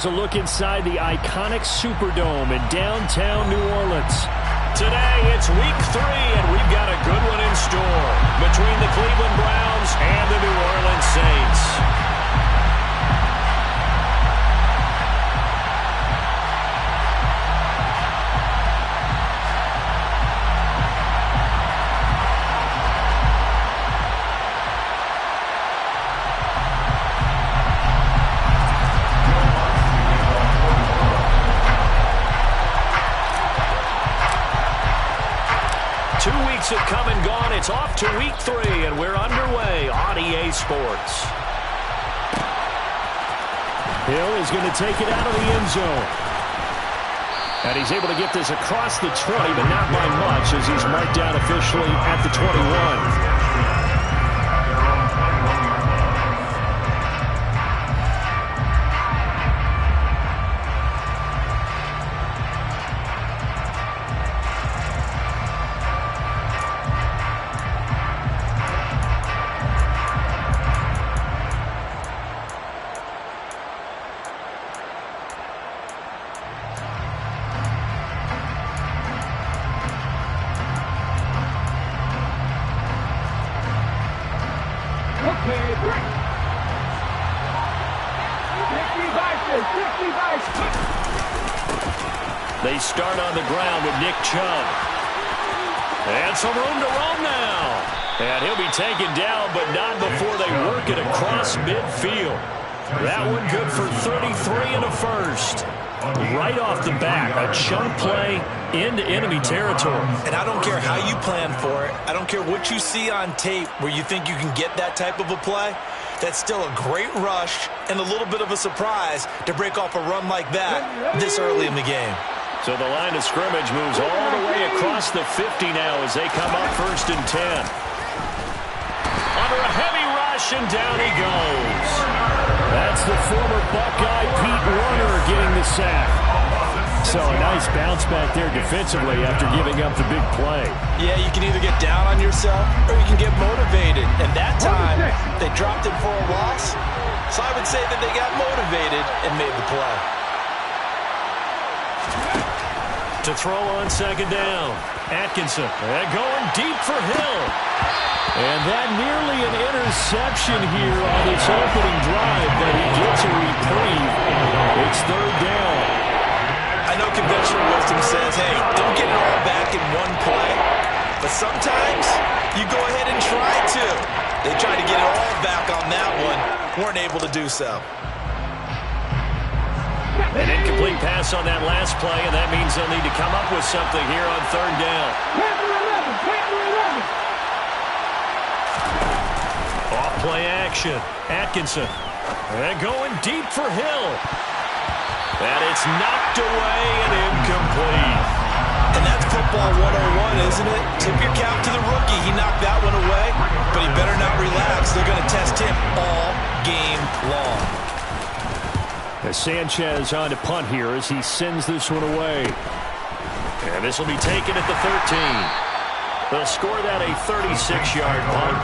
A look inside the iconic Superdome in downtown New Orleans. Today, it's week 3, and we've got a good one in store between the Cleveland Browns and the New Orleans Saints. 2 weeks have come and gone. It's off to week 3, and we're underway on EA Sports. Hill is going to take it out of the end zone. And he's able to get this across the 20, but not by much as he's marked down officially at the 21. They start on the ground with Nick Chubb. And some room to roam now. And he'll be taken down, but not before they work it across midfield. That one good for 33 and a first. Right off the bat, a chunk play into enemy territory. And I don't care how you plan for it. I don't care what you see on tape where you think you can get that type of a play. That's still a great rush and a little bit of a surprise to break off a run like that this early in the game. So the line of scrimmage moves all the way across the 50 now as they come up 1st and 10. Under a heavy rush, and down he goes. That's the former Buckeye Pete Warner getting the sack. So a nice bounce back there defensively after giving up the big play. Yeah, you can either get down on yourself or you can get motivated. And that time, they dropped him for a loss. So I would say that they got motivated and made the play. To throw on 2nd down, Atkinson, and going deep for Hill. And that nearly an interception here on its opening drive, but he gets a reprieve. It's 3rd down. I know conventional wisdom says, hey, don't get it all back in one play. But sometimes you go ahead and try to. They tried to get it all back on that one, weren't able to do so. An incomplete pass on that last play, and that means they'll need to come up with something here on 3rd down. Off play action. Atkinson. And going deep for Hill. And it's knocked away and incomplete. And that's football 101, isn't it? Tip your cap to the rookie. He knocked that one away, but he better not relax. They're going to test him all game long. As Sanchez on to punt here as he sends this one away. And this will be taken at the 13. They'll score that a 36-yard punt.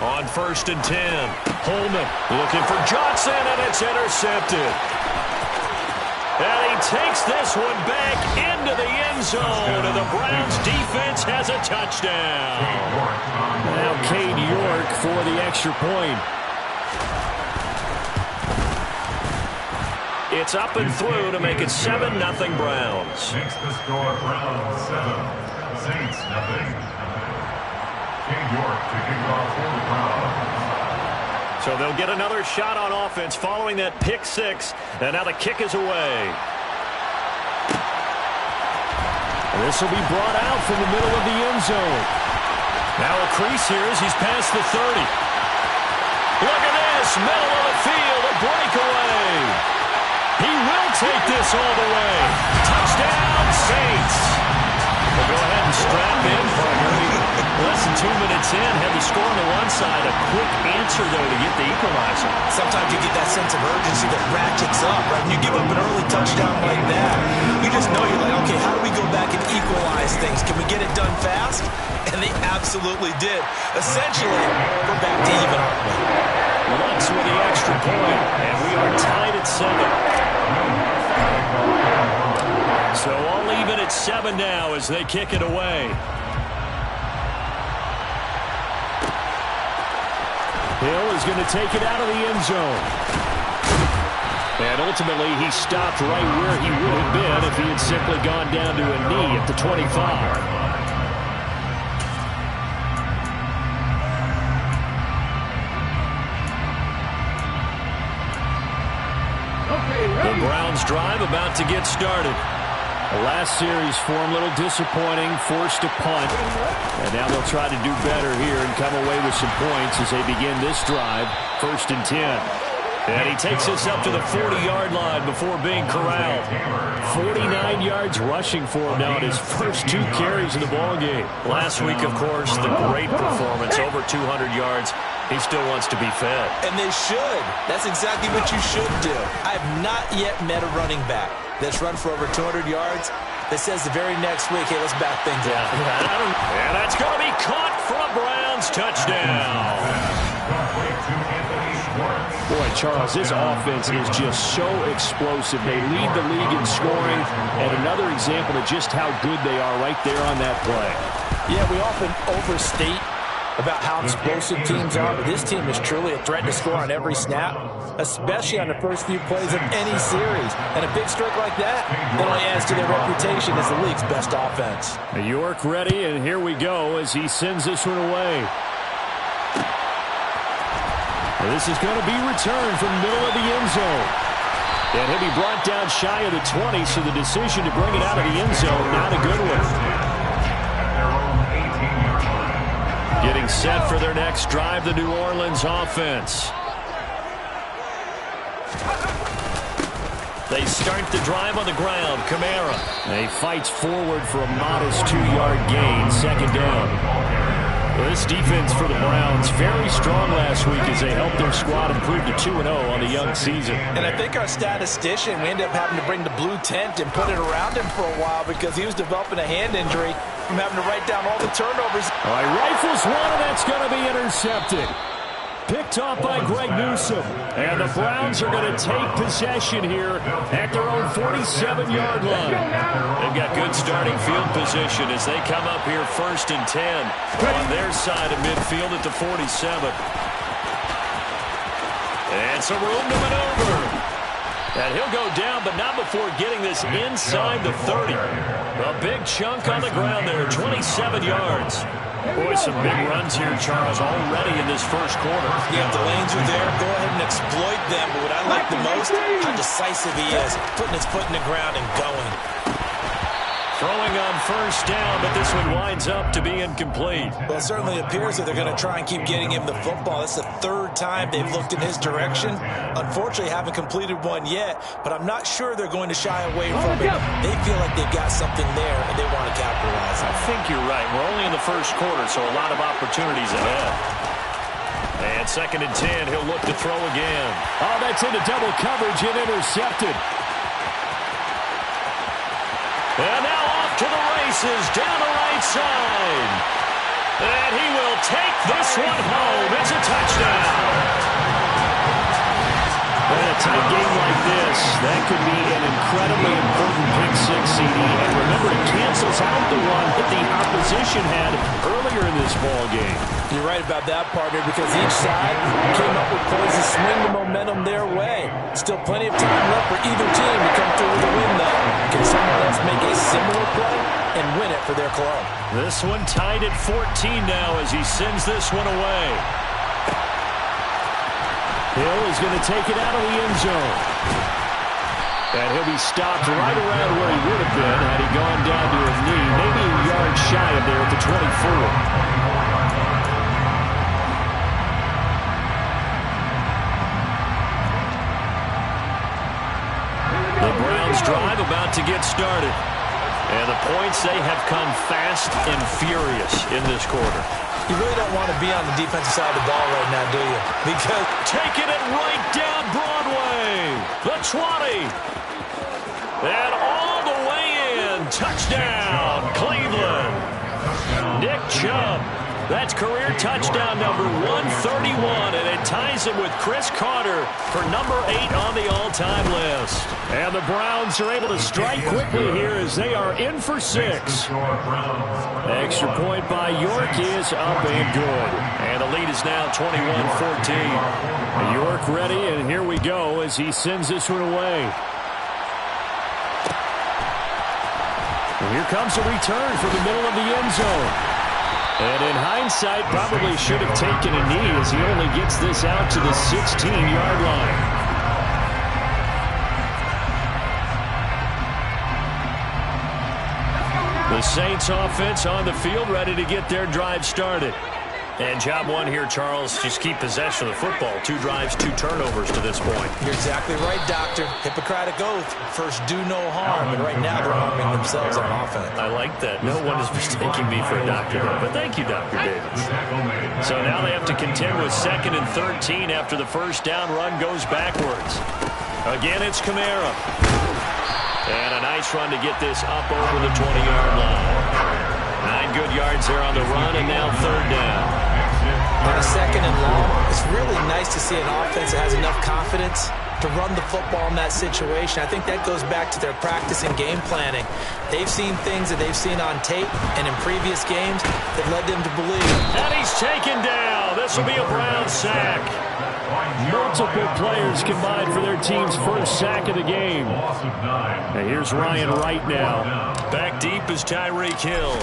On 1st and 10, Holman looking for Johnson, and it's intercepted. And he takes this one back into the end zone, and the Browns defense has a touchdown. Now Cade York for the extra point. It's up and through to make it 7-0 Browns. Makes the score Browns 7, Saints nothing. Cade York to kick off for the Browns. So they'll get another shot on offense following that pick 6, and now the kick is away. This will be brought out from the middle of the end zone. Now a crease here as he's past the 30. Look at this, middle of the field, a breakaway. He will take this all the way. Touchdown, Saints. We'll go ahead and strap in for him. Less than 2 minutes in, had the score on the one side. A quick answer, though, to get the equalizer. Sometimes you get that sense of urgency that ratchets up, right? When you give up an early touchdown like that, you just know you're like, okay, how do we go back and equalize things? Can we get it done fast? And they absolutely did. Essentially, we're back to even, aren't we? Lutz with the extra point, and we are tied at 7. So all even at 7 now as they kick it away. Hill is going to take it out of the end zone. And ultimately, he stopped right where he would have been if he had simply gone down to a knee at the 25. The Browns drive about to get started. The last series for him, a little disappointing, forced a punt. And now they'll try to do better here and come away with some points as they begin this drive, 1st and 10. And he takes us up to the 40-yard line before being corralled. 49 yards rushing for him now in his first 2 carries of the ballgame. Last week, of course, the great performance, over 200 yards. He still wants to be fed. And they should. That's exactly what you should do. I have not yet met a running back that's run for over 200 yards that says the very next week, hey, let's back things up. And that's going to be caught for a Browns touchdown. Boy, Charles, this offense is just so explosive. They lead the league in scoring, and another example of just how good they are right there on that play. Yeah, we often overstate about how explosive teams are, but this team is truly a threat to score on every snap, especially on the first few plays of any series. And a big streak like that only adds to their reputation as the league's best offense. York ready, and here we go as he sends this one away. And this is going to be returned from the middle of the end zone. And he'll be brought down shy of the 20, so the decision to bring it out of the end zone, not a good one. Getting set for their next drive, the New Orleans offense. They start the drive on the ground. Kamara. He fights forward for a modest 2-yard gain. 2nd down. Well, this defense for the Browns, very strong last week as they helped their squad improve to 2-0 on the young season. And I think our statistician, we ended up having to bring the blue tent and put it around him for a while because he was developing a hand injury from having to write down all the turnovers. All right, rifles one, and that's going to be intercepted. Picked off by Greg Newsome. And the Browns are going to take possession here at their own 47-yard line. They've got good starting field position as they come up here 1st and 10 on their side of midfield at the 47. And some room to maneuver. And he'll go down, but not before getting this inside the 30. A big chunk on the ground there, 27 yards. Boy, some big runs here, Charles, already in this first quarter. Yeah, if the lanes are there, go ahead and exploit them. But what I like the most, how decisive he is, putting his foot in the ground and going. Throwing on 1st down, but this one winds up to be incomplete. Well, it certainly appears that they're going to try and keep getting him the football. It's the 3rd time they've looked in his direction. Unfortunately, haven't completed one yet, but I'm not sure they're going to shy away from it. They feel like they've got something there, and they want to capitalize on it. I think you're right. We're only in the first quarter, so a lot of opportunities ahead. And 2nd and 10, he'll look to throw again. Oh, that's into double coverage and intercepted. And now off to the races down the right side. And he will take this one home. It's a touchdown. In a tight game like this, that could be an incredibly important pick six, CD. And remember, it cancels out the one that the opposition had earlier in this ball game. You're right about that, partner, because each side came up with plays to swing the momentum their way. Still plenty of time left for either team to come through with a win, though. Can someone else make a similar play and win it for their club? This one tied at 14 now as he sends this one away. Hill is going to take it out of the end zone. And he'll be stopped right around where he would have been had he gone down to a knee, maybe a yard shy of there at the 24. The Browns drive about to get started. And the points, they have come fast and furious in this quarter. You really don't want to be on the defensive side of the ball right now, do you? Because taking it right down Broadway. The 20. And all the way in. Touchdown, Cleveland. Nick Chubb. That's career touchdown number 131, and it ties him with Chris Carter for number 8 on the all-time list. And the Browns are able to strike quickly here as they are in for 6. Extra point by York is up and good. And the lead is now 21-14. York ready, and here we go as he sends this one away. And here comes a return from the middle of the end zone. And in hindsight, probably should have taken a knee as he only gets this out to the 16-yard line. The Saints offense on the field ready to get their drive started. And job one here, Charles, just keep possession of the football. 2 drives, 2 turnovers to this point. You're exactly right, Doctor. Hippocratic oath. First, do no harm. And right now, they're harming themselves on offense. I like that. No one is mistaking me for a doctor, though. But thank you, Dr. Davis. So now they have to contend with 2nd and 13 after the first down run goes backwards. Again, it's Kamara. And a nice run to get this up over the 20-yard line. 9 good yards there on the run, and now 3rd down. On a 2nd and long, it's really nice to see an offense that has enough confidence to run the football in that situation. I think that goes back to their practice and game planning. They've seen things that they've seen on tape and in previous games that led them to believe. And he's taken down. This will be a Brown sack. Multiple players combined for their team's first sack of the game. And here's Ryan Wright now. Back deep is Tyreek Hill.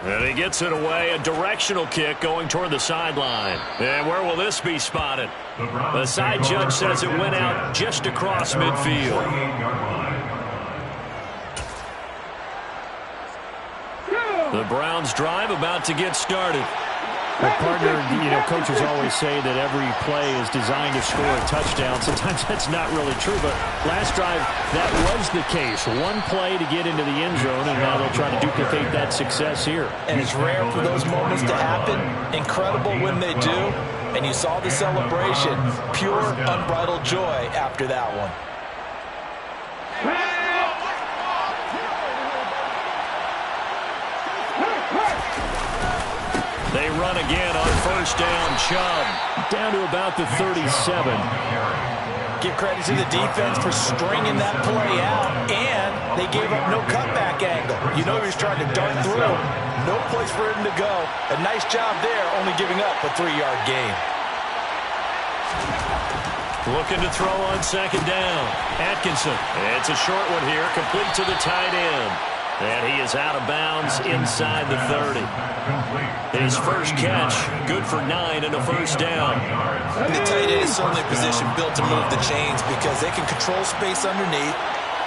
And he gets it away, a directional kick going toward the sideline. And where will this be spotted? The side judge says it went out just across midfield. The Browns drive about to get started. Well, partner, coaches always say that every play is designed to score a touchdown. Sometimes that's not really true, but last drive, that was the case. One play to get into the end zone, and now they'll try to duplicate that success here. And it's rare for those moments to happen. Incredible when they do. And you saw the celebration. Pure, unbridled joy after that one. They run again on first down. Chubb down to about the 37. Give credit to the defense for stringing that play out, and they gave up no cutback angle. You know he was trying to dart through. No place for him to go. A nice job there, only giving up a 3-yard gain. Looking to throw on 2nd down. Atkinson. It's a short one here, complete to the tight end. And he is out of bounds inside the 30. His first catch, good for 9 and a first down. And the tight end is certainly a position built to move the chains because they can control space underneath.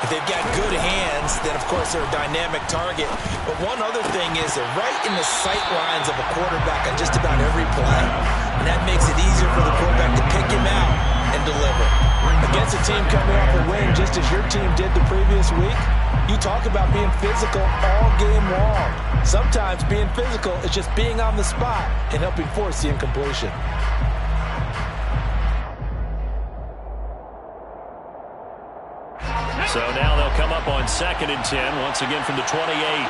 If they've got good hands, then of course they're a dynamic target. But one other thing is they're right in the sight lines of a quarterback on just about every play. And that makes it easier for the quarterback to pick him out and deliver. Against a team coming off a win just as your team did the previous week, you talk about being physical all game long. Sometimes being physical is just being on the spot and helping force the incompletion. So now they'll come up on 2nd and 10, once again from the 28.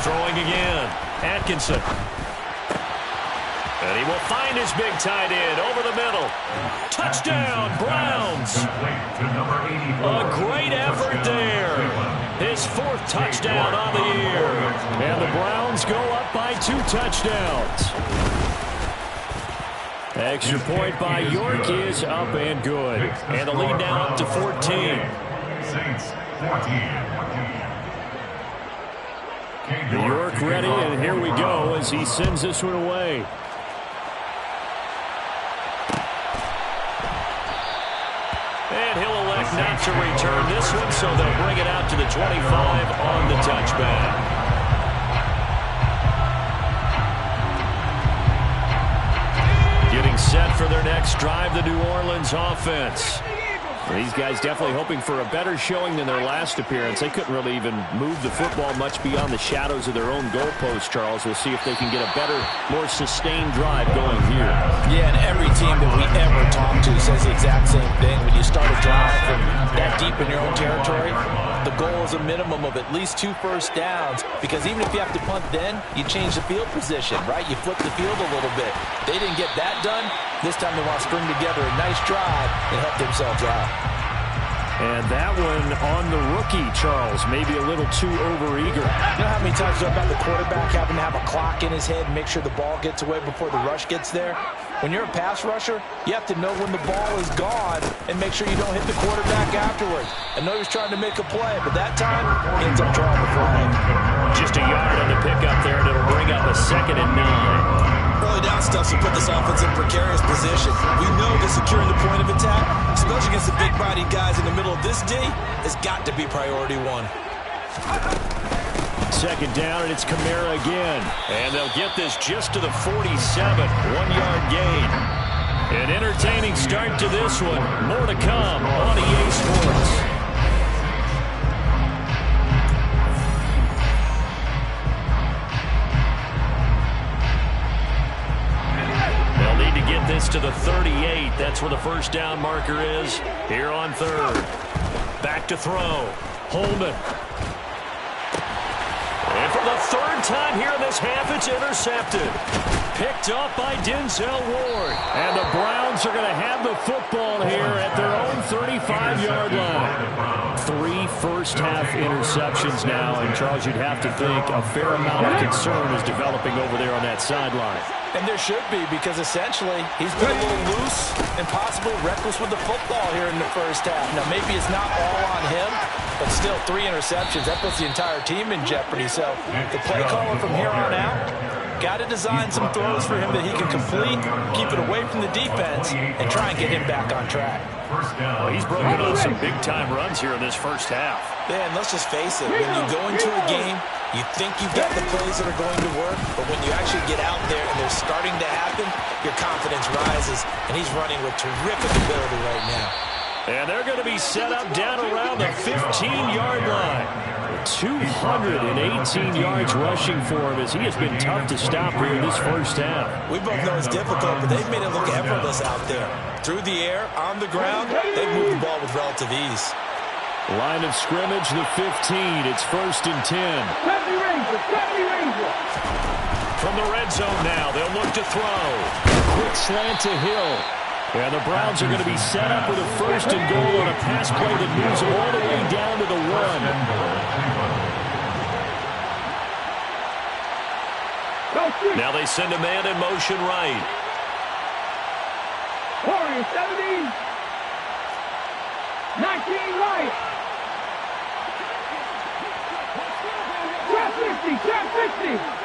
Throwing again. Atkinson. And he will find his big tight end over the middle. Touchdown, Browns. A great effort there. His 4th touchdown on the year. And the Browns go up by 2 touchdowns. Extra point by York is up and good. And the lead now up to 14. Saints 14. York ready, and here we go as he sends this one away. And he'll elect not to return this one, so they'll bring it out to the 25 on the touchback. Getting set for their next drive, the New Orleans offense. These guys definitely hoping for a better showing than their last appearance. They couldn't really even move the football much beyond the shadows of their own goalpost, Charles. We'll see if they can get a better, more sustained drive going here. Yeah, and every team that we ever talk to says the exact same thing. When you start a drive from that deep in your own territory, the goal is a minimum of at least 2 first downs, because even if you have to punt then, you change the field position, right? You flip the field a little bit. They didn't get that done. This time they want to string together a nice drive and help themselves out. And that one on the rookie, Charles, maybe a little too overeager. You know how many times about the quarterback having to have a clock in his head and make sure the ball gets away before the rush gets there? When you're a pass rusher, you have to know when the ball is gone and make sure you don't hit the quarterback afterwards. I know he was trying to make a play, but that time, he ends up drawing the flag. Just a yard on the pickup there, and it'll bring up a 2nd and 9. Early down stuff to put this offense in precarious position. We know that securing the point of attack, especially against the big-bodied guys in the middle of this D, has got to be priority 1. 2nd down, and it's Kamara again. And they'll get this just to the 47. 1-yard gain. An entertaining start to this one. More to come on EA Sports. Get this to the 38. That's where the first down marker is here on 3rd. Back to throw. Holman. And for the 3rd time here in this half, it's intercepted. Picked up by Denzel Ward. And the Browns are going to have the football here at their own 35-yard line. 3 first-half interceptions now. And, Charles, you'd have to think a fair amount of concern is developing over there on that sideline. And there should be, because essentially he's been a little loose and possibly reckless with the football here in the first half. Now, maybe it's not all on him, but still 3 interceptions. That puts the entire team in jeopardy. So the play caller from here on out got to design some throws for him that he can complete, keep it away from the defense, and try and get him back on track. Well, he's broken off some big-time runs here in this first half. Yeah, and let's just face it. When you go into a game, you think you've got the plays that are going to work, but when you actually get out there and they're starting to happen, your confidence rises, and he's running with terrific ability right now. And they're going to be set up down around the 15-yard line. 218 yards rushing for him, as he has been tough to stop here in this first half. We both know it's difficult, but they've made it look effortless out there. Through the air, on the ground, they've moved the ball with relative ease. Line of scrimmage, the 15. It's 1st and 10. From the red zone now, they'll look to throw. Quick slant to Hill. And the Browns are going to be set up with a 1st and goal on a pass play that moves all the way down to the 1. Now they send a man in motion right. Warrior 70. 19 right. Trap 50. Trap 50.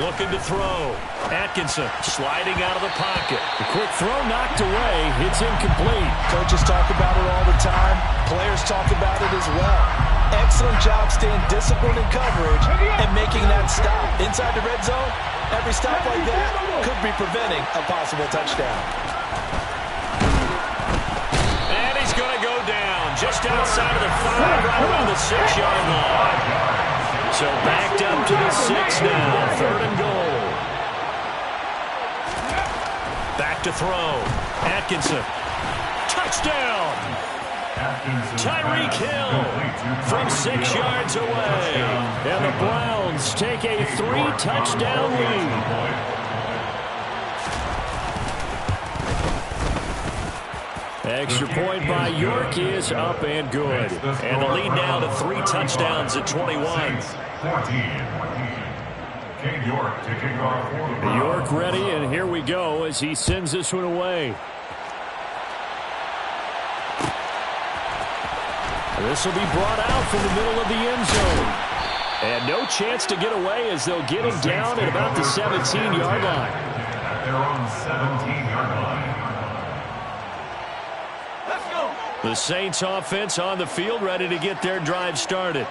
Looking to throw. Atkinson sliding out of the pocket. The quick throw knocked away. It's incomplete. Coaches talk about it all the time. Players talk about it as well. Excellent job staying disciplined in coverage and making that stop. Inside the red zone, every stop like that could be preventing a possible touchdown. And he's going to go down just outside of the 5, right around the 6-yard line. So backed up to the 6 now. 3rd and goal. Back to throw. Atkinson. Touchdown. Tyreek Hill from 6 yards away. And the Browns take a 3-touchdown lead. Extra point by York is up and good. And the lead now to 3 touchdowns at 21. York ready, and here we go as he sends this one away. This will be brought out from the middle of the end zone. And no chance to get away as they'll get him down at about the 17-yard line. At their own 17-yard line. The Saints offense on the field, ready to get their drive started.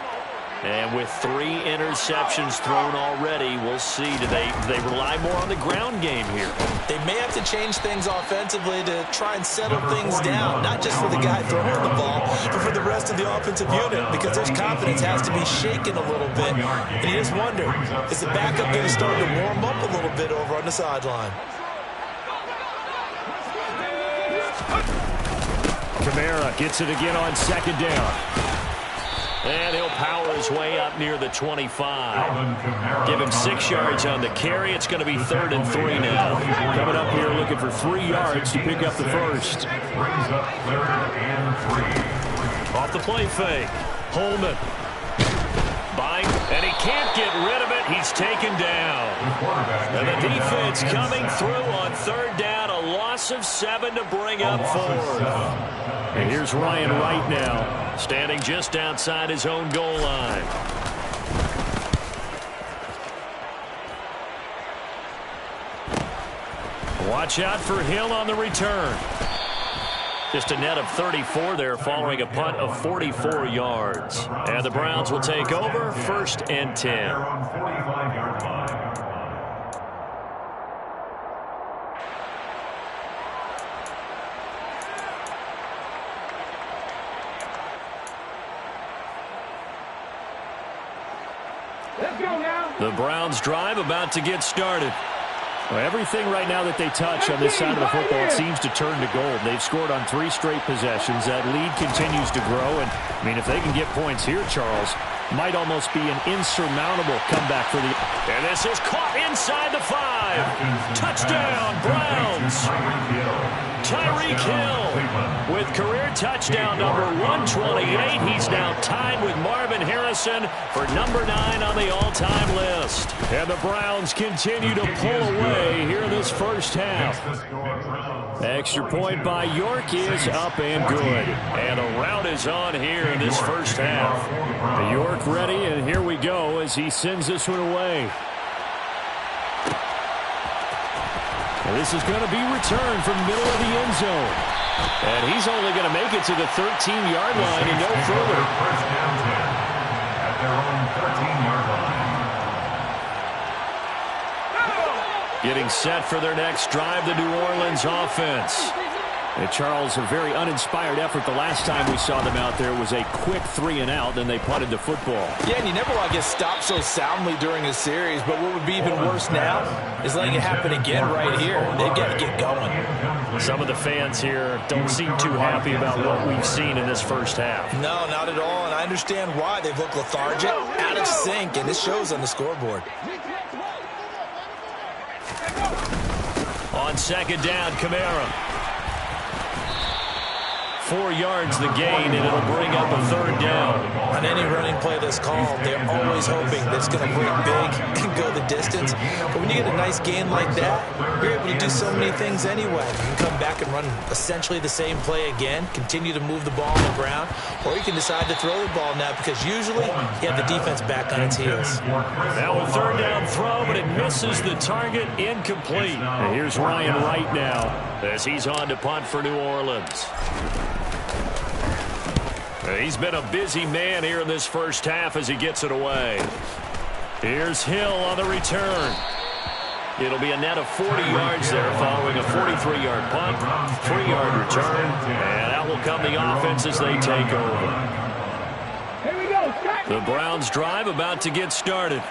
And with 3 interceptions thrown already, we'll see. Do they rely more on the ground game here? They may have to change things offensively to try and settle things down, not just for the guy throwing the ball, but for the rest of the offensive unit, because their confidence has to be shaken a little bit. And you just wonder, is the backup going to start to warm up a little bit over on the sideline? Kamara gets it again on 2nd down. And he'll power his way up near the 25. Give him 6 yards on the carry. It's going to be 3rd and 3 now. Coming up here looking for 3 yards to pick up the first. Brings up 3rd and 3. Off the play fake. Holman. Bind, and he can't get rid of it. He's taken down. And the defense coming through on 3rd down. A loss of 7 to bring up 4th. And here's Ryan Wright now, standing just outside his own goal line. Watch out for Hill on the return. Just a net of 34 there following a punt of 44 yards. And the Browns will take over 1st and 10. Let's go now. The Browns drive about to get started. Well, everything right now that they touch on this side of the football seems to turn to gold. They've scored on 3 straight possessions. That lead continues to grow. And, I mean, if they can get points here, Charles, might almost be an insurmountable comeback for the... And this is caught inside the 5. Touchdown, Browns. Tyreek Hill with career touchdown number 128. He's now tied with Marvin Harrison for number 9 on the all-time list. And the Browns continue to pull away here in this first half. Extra point by York is up and good. And the rout is on here in this first half. York ready, and here we go as he sends this one away. And this is going to be returned from the middle of the end zone. And he's only going to make it to the 13-yard line and no further. First down 10 at their own 13-yard line. Getting set for their next drive, the New Orleans offense. And Charles, a very uninspired effort. The last time we saw them out there was a quick 3-and-out, then they punted the football. Yeah, and you never want to get stopped so soundly during a series, but what would be even worse now is letting it happen again right here. They've got to get going. Some of the fans here don't seem too happy about what we've seen in this first half. No, not at all, and I understand why. They've looked lethargic, out of sync, and this shows on the scoreboard. On 2nd down, Kamara. 4 yards the gain, and it'll bring up a 3rd down. On any running play that's called, they're always hoping that it's going to break big and go the distance. But when you get a nice gain like that, you're able to do so many things anyway. You can come back and run essentially the same play again, continue to move the ball on the ground, or you can decide to throw the ball now because usually you have the defense back on its heels. Now a 3rd down throw, but it misses the target, incomplete. And here's Ryan Wright now as he's on to punt for New Orleans. He's been a busy man here in this first half as he gets it away. Here's Hill on the return. It'll be a net of 40 yards there following a 43-yard punt, 3-yard return, and out will come the offense as they take over. Here we go. The Browns drive about to get started.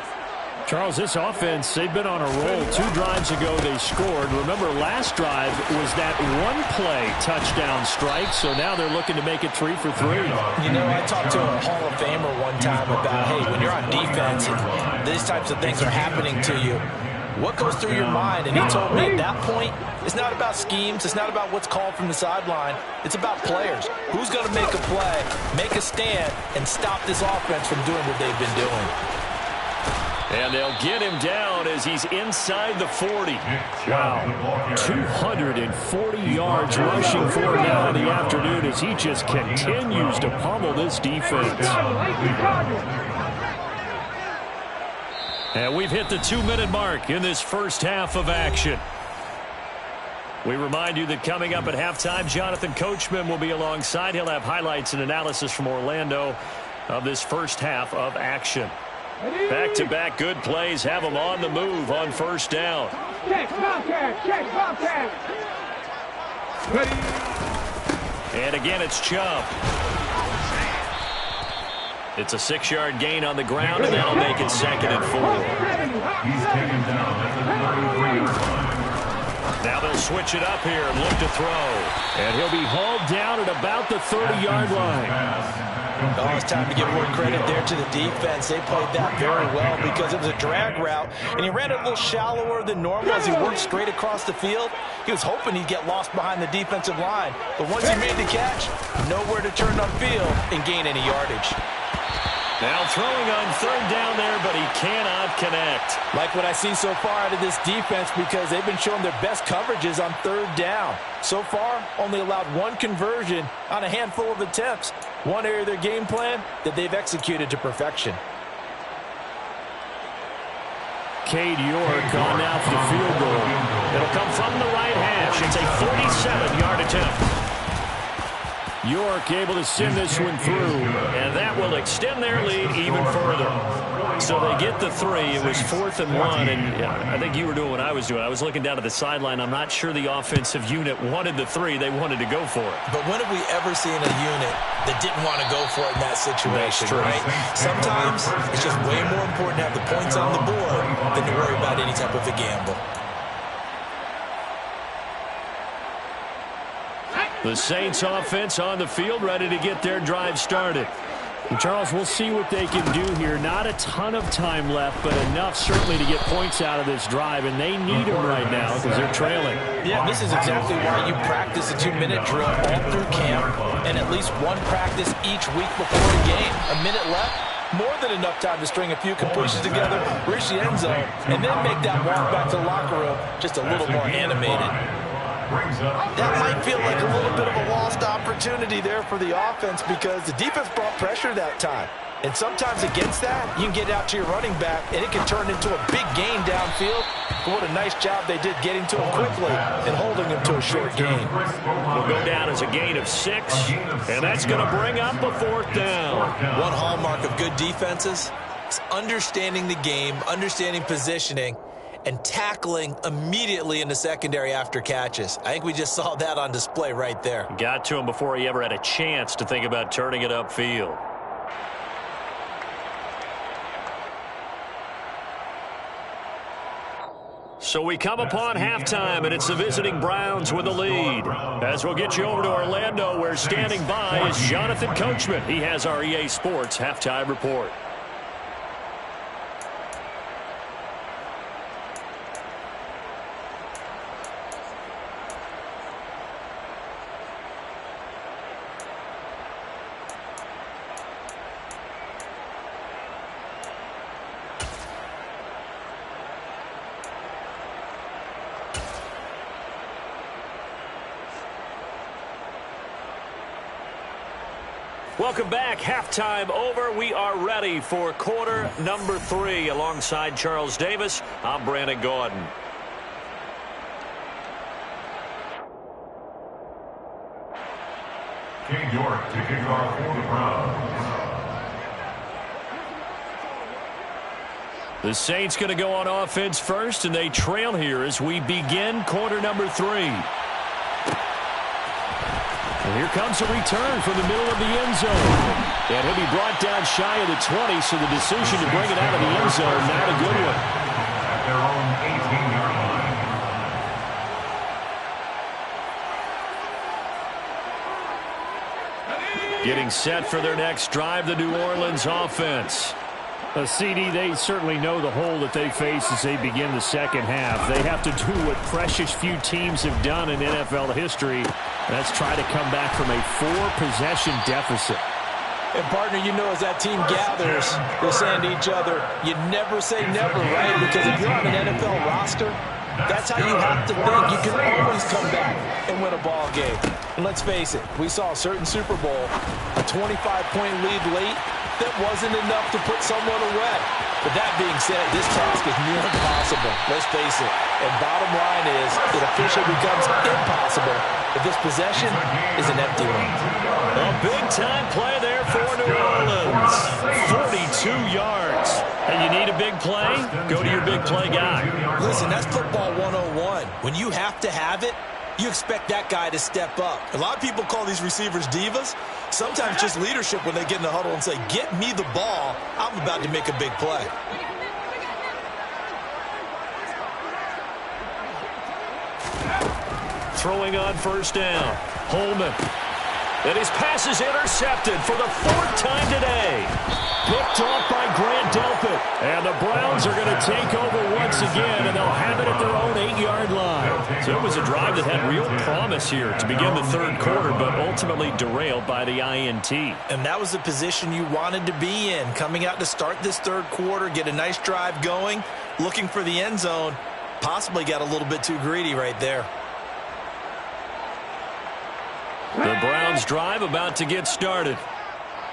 Charles, this offense, they've been on a roll. 2 drives ago, they scored. Remember, last drive was that one-play touchdown strike, so now they're looking to make it 3 for 3. You know, I talked to a Hall of Famer one time about, hey, when you're on defense and these types of things are happening to you, what goes through your mind? And he told me at that point, it's not about schemes. It's not about what's called from the sideline. It's about players. Who's going to make a play, make a stand, and stop this offense from doing what they've been doing? And they'll get him down as he's inside the 40. Wow. 240 yards rushing for him now in the afternoon as he just continues to pummel this defense. And we've hit the 2-minute mark in this first half of action. We remind you that coming up at halftime, Jonathan Coachman will be alongside. He'll have highlights and analysis from Orlando. of this first half of action. Back-to-back good plays have them on the move on first down. Check, Bobcat, check, Bobcat. And again, it's Chubb. It's a 6-yard gain on the ground, and that'll make it 2nd and 4. He's taken down at the 33-yard line. Now they'll switch it up here and look to throw. And he'll be hauled down at about the 30-yard line. Oh, it's time to give more credit there to the defense. They played that very well because it was a drag route, and he ran it a little shallower than normal as he worked straight across the field. He was hoping he'd get lost behind the defensive line, but once he made the catch, nowhere to turn upfield and gain any yardage. Now throwing on 3rd down there, but he cannot connect. Like what I've seen so far out of this defense because they've been showing their best coverages on 3rd down. So far, only allowed 1 conversion on a handful of attempts. One area of their game plan that they've executed to perfection. Cade York on now for the field goal. It'll come from the right hash. It's a 47-yard attempt. York able to send this one through, and that will extend their lead even further. So they get the 3. It was 4th and 1, and I think you were doing what I was doing. I was looking down at the sideline. I'm not sure the offensive unit wanted the 3. They wanted to go for it. But when have we ever seen a unit that didn't want to go for it in that situation, right? Sometimes it's just way more important to have the points on the board than to worry about any type of a gamble. The Saints offense on the field, ready to get their drive started. And Charles, we'll see what they can do here. Not a ton of time left, but enough certainly to get points out of this drive, and they need them right now because they're trailing. Yeah, this is exactly why you practice a 2-minute drill all through camp and at least one practice each week before the game. A minute left, more than enough time to string a few completions together, reach the end zone, and then make that walk back to the locker room just a little more animated. That might feel like a little bit of a lost opportunity there for the offense because the defense brought pressure that time. And sometimes against that, you can get out to your running back, and it can turn into a big gain downfield. But what a nice job they did getting to him quickly and holding him to a short gain. It'll go down as a gain of 6, and that's going to bring up a 4th down. One hallmark of good defenses is understanding the game, understanding positioning, and tackling immediately in the secondary after catches. I think we just saw that on display right there. Got to him before he ever had a chance to think about turning it upfield. So we come upon halftime, and it's the visiting Browns with the lead. As we'll get you over to Orlando, where standing by is Jonathan Coachman. He has our EA Sports halftime report. Welcome back. Halftime over. We are ready for quarter number 3. Alongside Charles Davis, I'm Brandon Gordon. Cade York to kick off for the Browns. The Saints going to go on offense first, and they trail here as we begin quarter number 3. And here comes a return from the middle of the end zone. And he'll be brought down shy of the 20, so the decision to bring it out of the end zone, not a good one. At their own 18-yard line. Getting set for their next drive, the New Orleans offense. CD, they certainly know the hole that they face as they begin the second half. They have to do what precious few teams have done in NFL history. That's try to come back from a 4-possession deficit. And, partner, you know as that team gathers, they're saying to each other, you never say never, right? Because if you're on an NFL roster, that's how you have to think. You can always come back and win a ball game. And let's face it, we saw a certain Super Bowl, a 25-point lead late, that wasn't enough to put someone away. But that being said, this task is near impossible. Let's face it. And bottom line is, it officially becomes impossible if this possession is an empty one. A big-time play there for New Orleans. play, go to your big play guy. Listen, that's football 101. When you have to have it, you expect that guy to step up. A lot of people call these receivers divas. Sometimes just leadership when they get in the huddle and say, get me the ball. I'm about to make a big play. Throwing on first down. Holman. And his pass is intercepted for the 4th time today. Picked off by Grant Delpit. And the Browns are going to take over once again, and they'll have it at their own 8-yard line. So it was a drive that had real promise here to begin the third quarter, but ultimately derailed by the INT. And that was the position you wanted to be in. Coming out to start this third quarter, get a nice drive going, looking for the end zone. Possibly got a little bit too greedy right there. The Browns drive about to get started.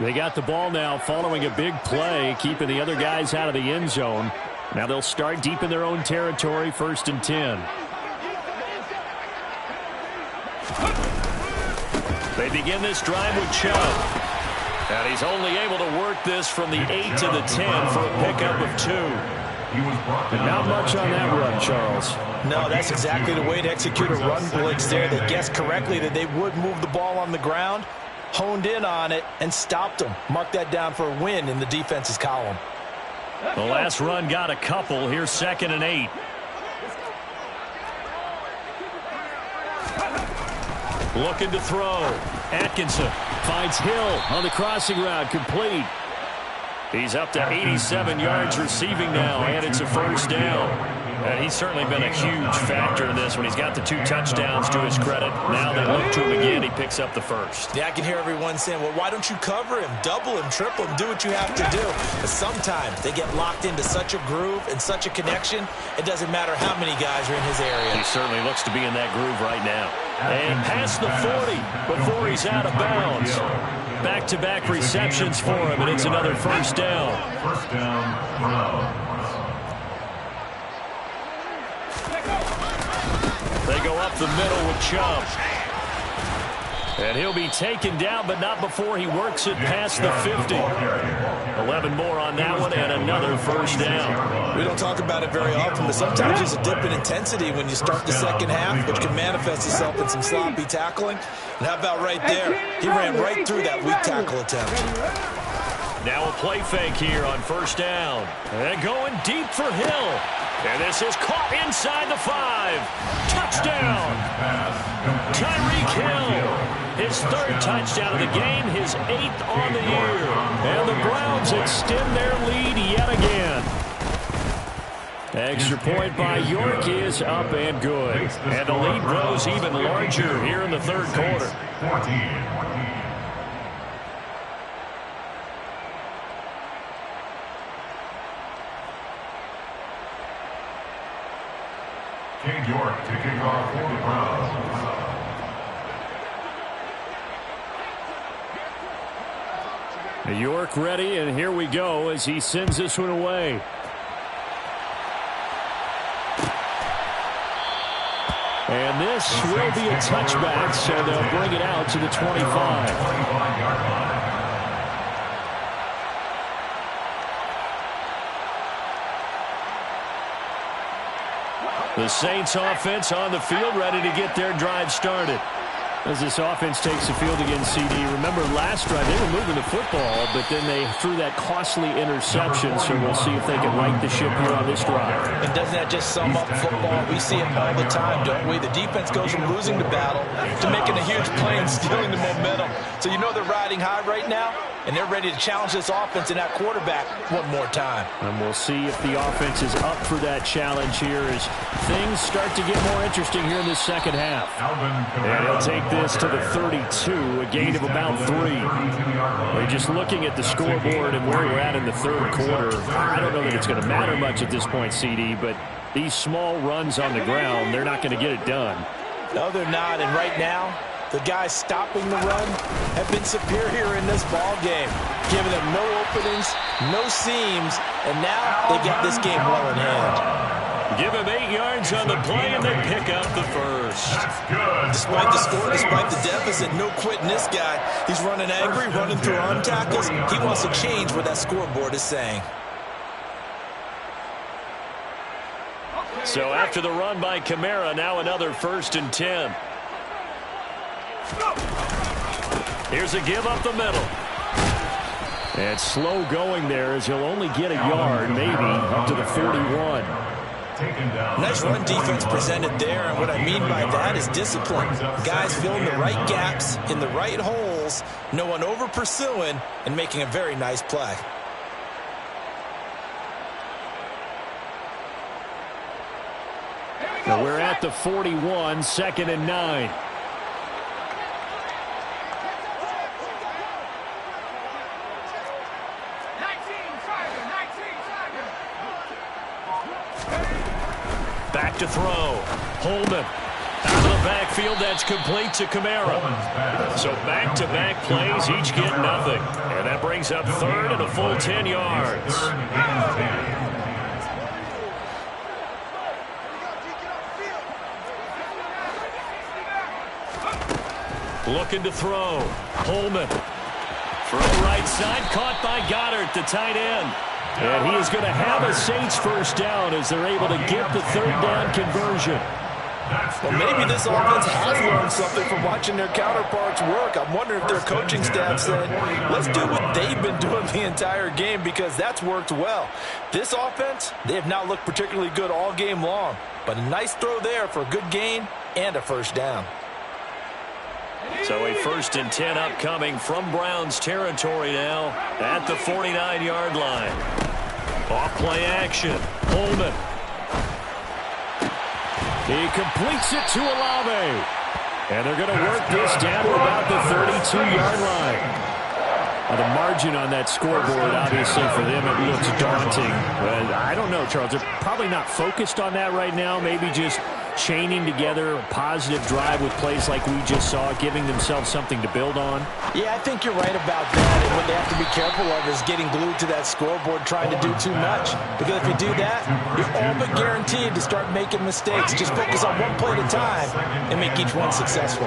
They got the ball now following a big play, keeping the other guys out of the end zone. Now they'll start deep in their own territory, 1st and 10. They begin this drive with Chubb. And he's only able to work this from the 8 to the 10 for a pickup of 2. And not much on that run, Charles. No, that's exactly the way to execute a run blitz there. They guessed correctly that they would move the ball on the ground, honed in on it, and stopped them. Mark that down for a win in the defense's column. The last run got a couple. Here's 2nd and 8. Looking to throw. Atkinson finds Hill on the crossing route, complete. He's up to 87 yards receiving now, and it's a 1st down. And he's certainly been a huge factor in this when he's got the 2 touchdowns to his credit. Now they look to him again. He picks up the 1st. Yeah, I can hear everyone saying, well, why don't you cover him, double him, triple him, do what you have to do. But sometimes they get locked into such a groove and such a connection, it doesn't matter how many guys are in his area. He certainly looks to be in that groove right now. And past the 40 before he's out of bounds. Back-to-back receptions for him, and it's another 1st down. 1st down, Browns. They go up the middle with Chubb. And he'll be taken down, but not before he works it past the 50. 11 more on that one, and another 1st down. We don't talk about it very often, but sometimes there's a dip in intensity when you start the second half, which can manifest itself in some sloppy tackling. And how about right there? He ran right through that weak tackle attempt. Now a play fake here on 1st down. And going deep for Hill. And this is caught inside the 5. Touchdown. Tyreek Hill. His 3rd touchdown of the game, his 8th on the year. And the Browns extend their lead yet again. Extra point by York is up and good. And the lead grows even larger here in the third quarter. 14. King York to kick off for the Browns. York ready, and here we go as he sends this one away. And this will be a touchback, so they'll bring it out to the 25. The Saints offense on the field, ready to get their drive started. As this offense takes the field again, CD, remember last drive they were moving the football, but then they threw that costly interception, so we'll see if they can right the ship here on this drive. And doesn't that just sum up football? We see it all the time, don't we? The defense goes from losing the battle to making a huge play and stealing the momentum. So you know they're riding high right now, and they're ready to challenge this offense and that quarterback one more time. And we'll see if the offense is up for that challenge here as things start to get more interesting here in the second half. And he'll take this to the 32, a gain of about 3. We're just looking at the scoreboard and where we're at in the third quarter. I don't know that it's going to matter much at this point, CD, but these small runs on the ground, they're not going to get it done. No, they're not. And right now, the guys stopping the run have been superior in this ball game, giving them no openings, no seams, and now they got this game well in hand. Give him 8 yards on the play, and they pick up the first. Despite the score, despite the deficit, no quitting this guy. He's running angry, running through arm tackles. He wants to change what that scoreboard is saying. So after the run by Kamara, now another 1st and 10. Here's a give up the middle. And slow going there as he'll only get a yard, maybe, up to the 41. Nice run defense presented there, and what I mean by that is discipline. Guys filling the right gaps in the right holes, no one over pursuing, and making a very nice play. So we're at the 41, 2nd and 9. Back to throw. Holman out of the backfield. That's complete to Kamara. So back-to-back plays, each get nothing. And that brings up 3rd and a full 10 yards. Looking to throw. Holman. From right side, caught by Goddard, the tight end. And he is going to have a Saints 1st down as they're able to get the 3rd down conversion. Well, maybe this offense has learned something from watching their counterparts work. I'm wondering if their coaching staff said, let's do what they've been doing the entire game, because that's worked well. This offense, they have not looked particularly good all game long. But a nice throw there for a good gain and a 1st down. So a 1st and 10 upcoming from Browns territory now at the 49-yard line. Off play action. Holman. He completes it to Olave. And they're going to work this down to about the 32-yard line. Now, the margin on that scoreboard, obviously, for them, it looks daunting. But I don't know, Charles. They're probably not focused on that right now. Maybe just chaining together a positive drive with plays like we just saw, giving themselves something to build on. Yeah, I think you're right about that. And what they have to be careful of is getting glued to that scoreboard trying to do too much. Because if you do that, you're all but guaranteed to start making mistakes. Just focus on one play at a time and make each one successful.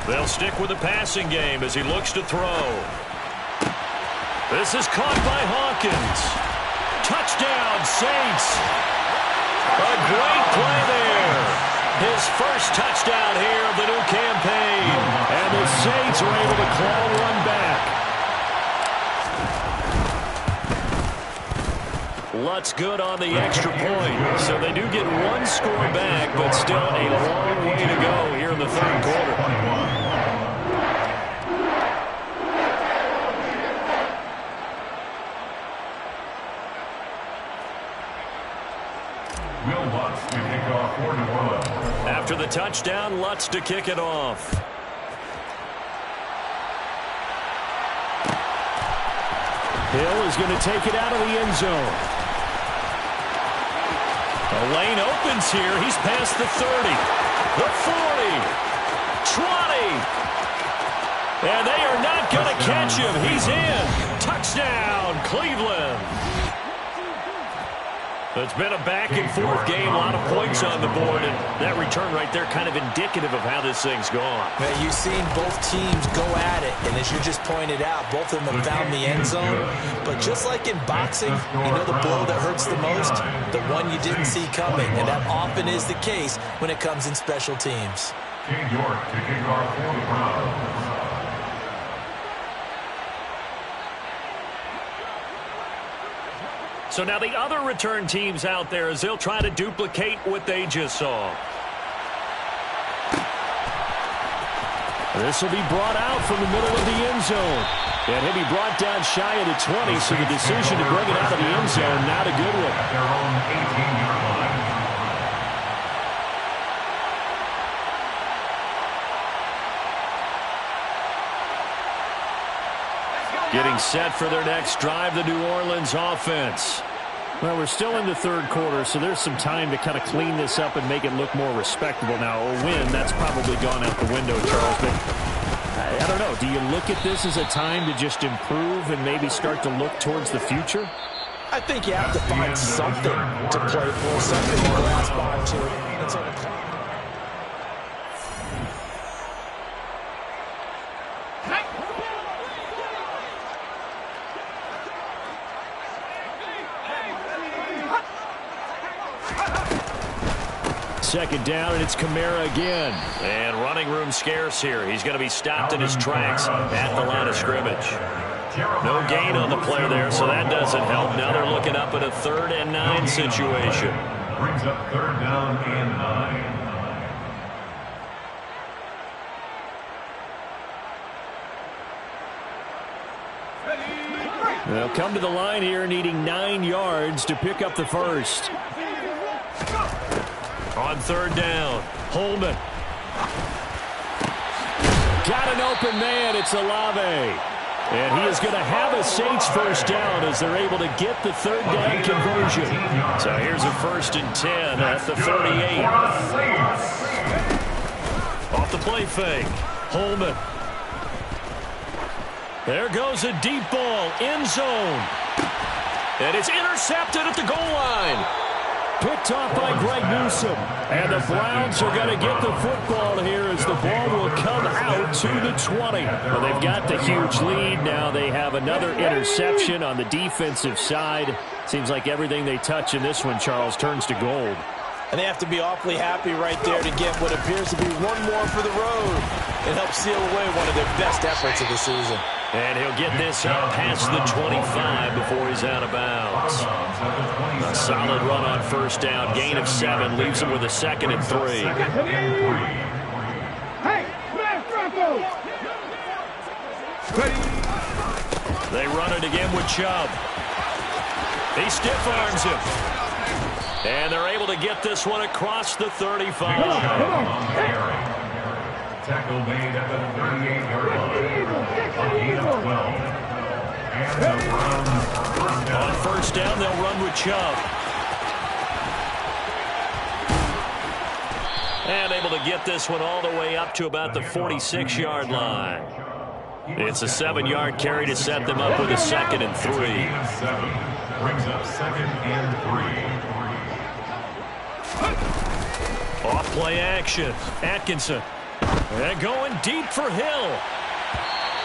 They'll stick with the passing game as he looks to throw. This is caught by Hawkins. Touchdown, Saints. A great play there. His 1st touchdown here of the new campaign. And the Saints are able to claw one back. Lutz good on the extra point. So they do get one score back, but still a long way to go here in the 3rd quarter. After the touchdown, Lutz to kick it off. Hill is going to take it out of the end zone. The lane opens here. He's past the 30, the 40, 20. And they are not going to catch him. He's in. Touchdown, Cleveland. It's been a back-and-forth game, a lot of points on the board, and that return right there kind of indicative of how this thing's gone. Man, you've seen both teams go at it, and as you just pointed out, both of them have found the end zone. But just like in boxing, you know the blow that hurts the most? The one you didn't see coming, and that often is the case when it comes in special teams. King York kicking off for the Browns. So now the other return teams out there as they'll try to duplicate what they just saw. This will be brought out from the middle of the end zone. And he'll be brought down shy of the 20, so the decision to bring it out of the end zone, not a good one. Their own 18-yard line. Getting set for their next drive, the New Orleans offense. Well, we're still in the 3rd quarter, so there's some time to kind of clean this up and make it look more respectable. Now, a win, that's probably gone out the window, Charles. But I don't know. Do you look at this as a time to just improve and maybe start to look towards the future? I think you have to find something to play for, something to grasp onto. And so second down, and it's Kamara again. And running room scarce here. He's going to be stopped in his tracks at the line of scrimmage. No gain on the play there, so that doesn't help. Now they're looking up at a 3rd and 9 situation. Brings up 3rd down and 9. They'll come to the line here needing 9 yards to pick up the first. On 3rd down, Holman. Got an open man. It's Olave. And he is going to have a Saints first down as they're able to get the 3rd down conversion. So here's a 1st and 10 at the 38. Off the play fake, Holman. There goes a deep ball, end zone. And it's intercepted at the goal line. Picked off by Greg Newsome. And the Browns are going to get the football here as the ball will come out to the 20. Well, they've got the huge lead. Now they have another interception on the defensive side. Seems like everything they touch in this one, Charles, turns to gold. And they have to be awfully happy right there to get what appears to be one more for the road and help seal away one of their best efforts of the season. And he'll get this up past the 25 before he's out of bounds. A solid run on 1st down. Gain of 7 leaves him with a 2nd and 3. Hey, smash Bronco! They run it again with Chubb. He stiff arms him. And they're able to get this one across the 35. Tackle made at the 38-yard line. A gain of 12. And the Browns on 1st down, they'll run with Chubb. And able to get this one all the way up to about the 46-yard line. It's a 7-yard carry to set them up with a 2nd and 3. Brings up 2nd and 3. Off play action. Atkinson. And going deep for Hill.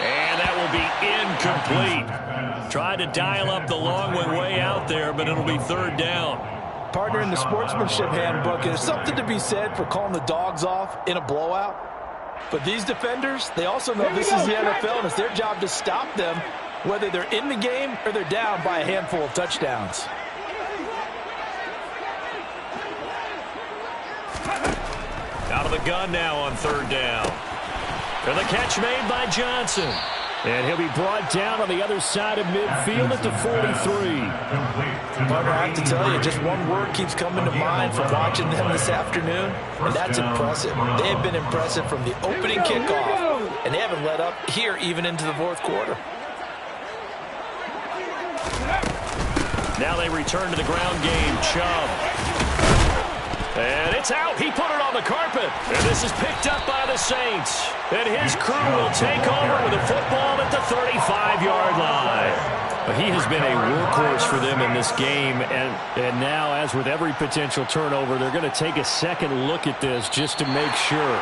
And that will be incomplete. Tried to dial up the long one way out there, but it'll be 3rd down. Partner, in the sportsmanship handbook, there's something to be said for calling the dogs off in a blowout. But these defenders, they also know this is the NFL, and it's their job to stop them, whether they're in the game or they're down by a handful of touchdowns. Out of the gun now on 3rd down. And the catch made by Johnson. And he'll be brought down on the other side of midfield at the 43. Partner, I have to tell you, just one word keeps coming to mind from watching them this afternoon, and that's impressive. They have been impressive from the opening kickoff, and they haven't let up here even into the 4th quarter. Now they return to the ground game. Chubb. And it's out. He put it on the carpet. And this is picked up by the Saints. And his crew will take over with a football at the 35-yard line. But he has been a workhorse for them in this game. And now, as with every potential turnover, they're going to take a second look at this just to make sure.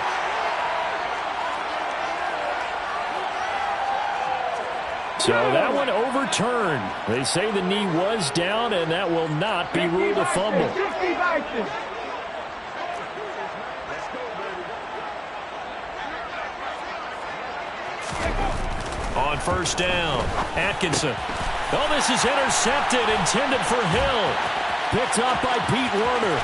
So that one overturned. They say the knee was down, and that will not be ruled a fumble. On 1st down, Atkinson. Oh, this is intercepted, intended for Hill. Picked up by Pete Werner.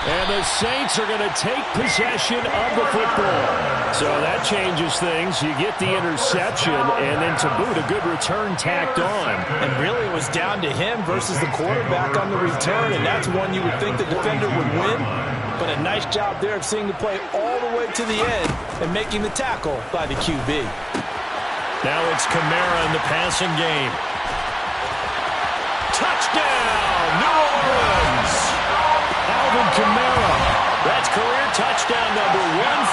And the Saints are going to take possession of the football. So that changes things. You get the interception, and then to boot, a good return tacked on. And really, it was down to him versus the quarterback on the return, and that's one you would think the defender would win. But a nice job there of seeing the play all the way to the end and making the tackle by the QB. Now it's Kamara in the passing game. Touchdown, New Orleans! Alvin Kamara. That's career touchdown number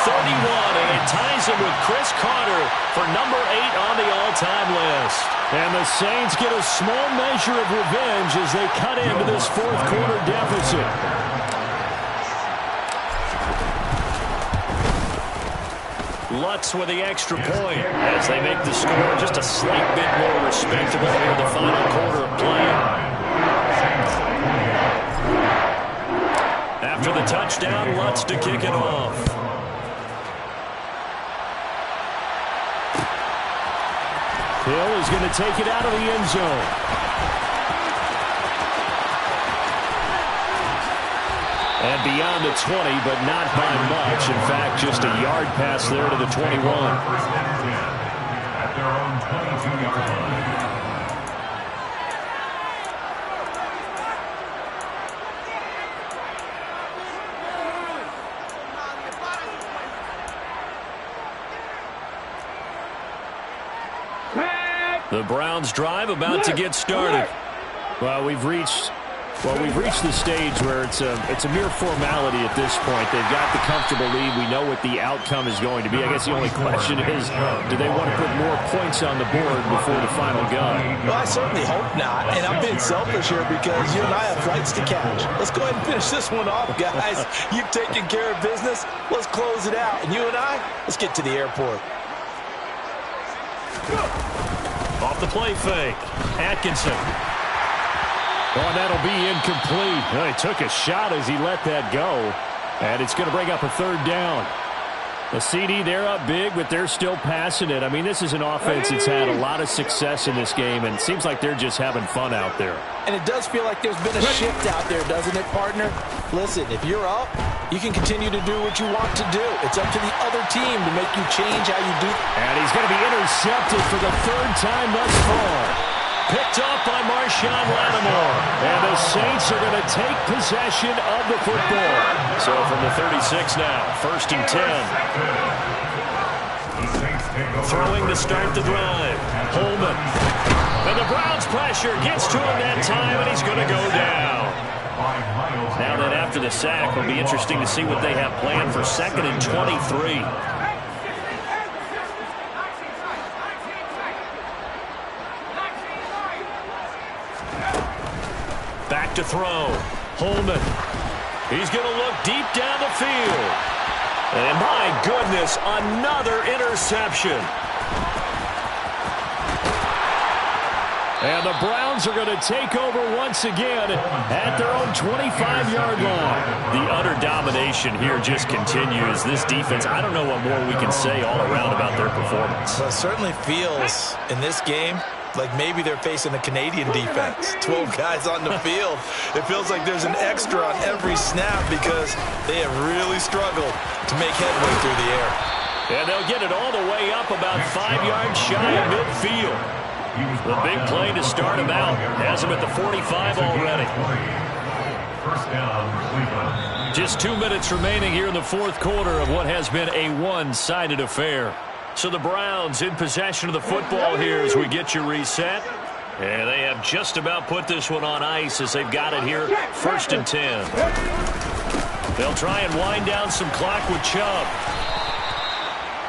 131, and it ties him with Chris Carter for number 8 on the all-time list. And the Saints get a small measure of revenge as they cut into this 4th quarter deficit. Lutz with the extra point as they make the score just a slight bit more respectable here in the final quarter of play. After the touchdown, Lutz to kick it off. Hill is going to take it out of the end zone. And beyond the 20, but not by much. In fact, just a yard pass there to the 21. First and 10 at their own 22-yard line. The Browns drive about to get started. Well, we've reached the stage where it's a mere formality at this point. They've got the comfortable lead. We know what the outcome is going to be. I guess the only question is, do they want to put more points on the board before the final gun? Well, I certainly hope not. And I'm being selfish here because you and I have flights to catch. Let's go ahead and finish this one off, guys. You've taken care of business. Let's close it out. And you and I, let's get to the airport. Off the play fake. Atkinson. Oh, that'll be incomplete. Well, he took a shot as he let that go. And it's going to bring up a third down. The CD, they're up big, but they're still passing it. I mean, this is an offense that's had a lot of success in this game, and it seems like they're just having fun out there. And it does feel like there's been a shift out there, doesn't it, partner? Listen, if you're up, you can continue to do what you want to do. It's up to the other team to make you change how you do. And he's going to be intercepted for the third time thus far. Picked off by Marshawn Lattimore. And the Saints are going to take possession of the football. So from the 36 now, first and 10. Throwing to start the drive. Holman. And the Browns pressure gets to him that time, and he's going to go down. Now that after the sack, it'll be interesting to see what they have planned for second and 23. Back to throw. Holman. He's going to look deep down the field. And my goodness, another interception. And the Browns are going to take over once again at their own 25-yard line. The utter domination here just continues. This defense, I don't know what more we can say all around about their performance. Well, it certainly feels in this game like maybe they're facing a Canadian defense. 12 guys on the field. It feels like there's an extra on every snap because they have really struggled to make headway through the air. And they'll get it all the way up about 5 yards shy of midfield. The big play to start him out. Has him at the 45 already. First down, Cleveland. Just 2 minutes remaining here in the fourth quarter of what has been a one-sided affair. So the Browns in possession of the football here as we get you reset. And they have just about put this one on ice as they've got it here, first and 10. They'll try and wind down some clock with Chubb.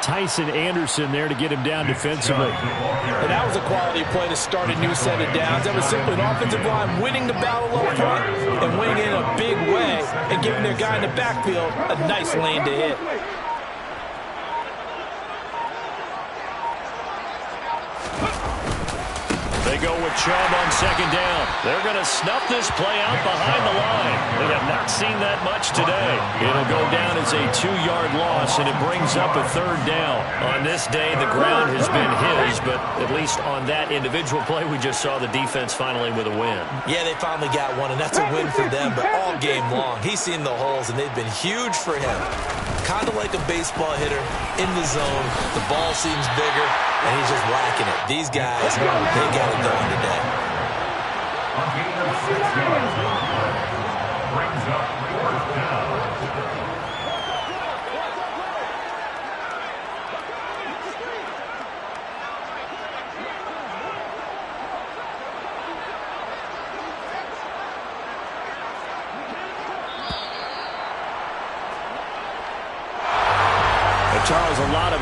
Tyson Anderson there to get him down defensively. And that was a quality play to start a new set of downs. That was simply an offensive line winning the battle up front and winning in a big way and giving their guy in the backfield a nice lane to hit. They go with Chubb on second down. They're going to snuff this play out behind the line. They have not seen that much today. It'll go down as a 2-yard loss, and it brings up a third down. On this day, the ground has been his, but at least on that individual play, we just saw the defense finally with a win. Yeah, they finally got one, and that's a win for them, but all game long, he's seen the holes, and they've been huge for him. Kind of like a baseball hitter in the zone. The ball seems bigger, and he's just whacking it. These guys, they got it going today. On gain of 6 yards, brings up fourth down. Charles, a lot of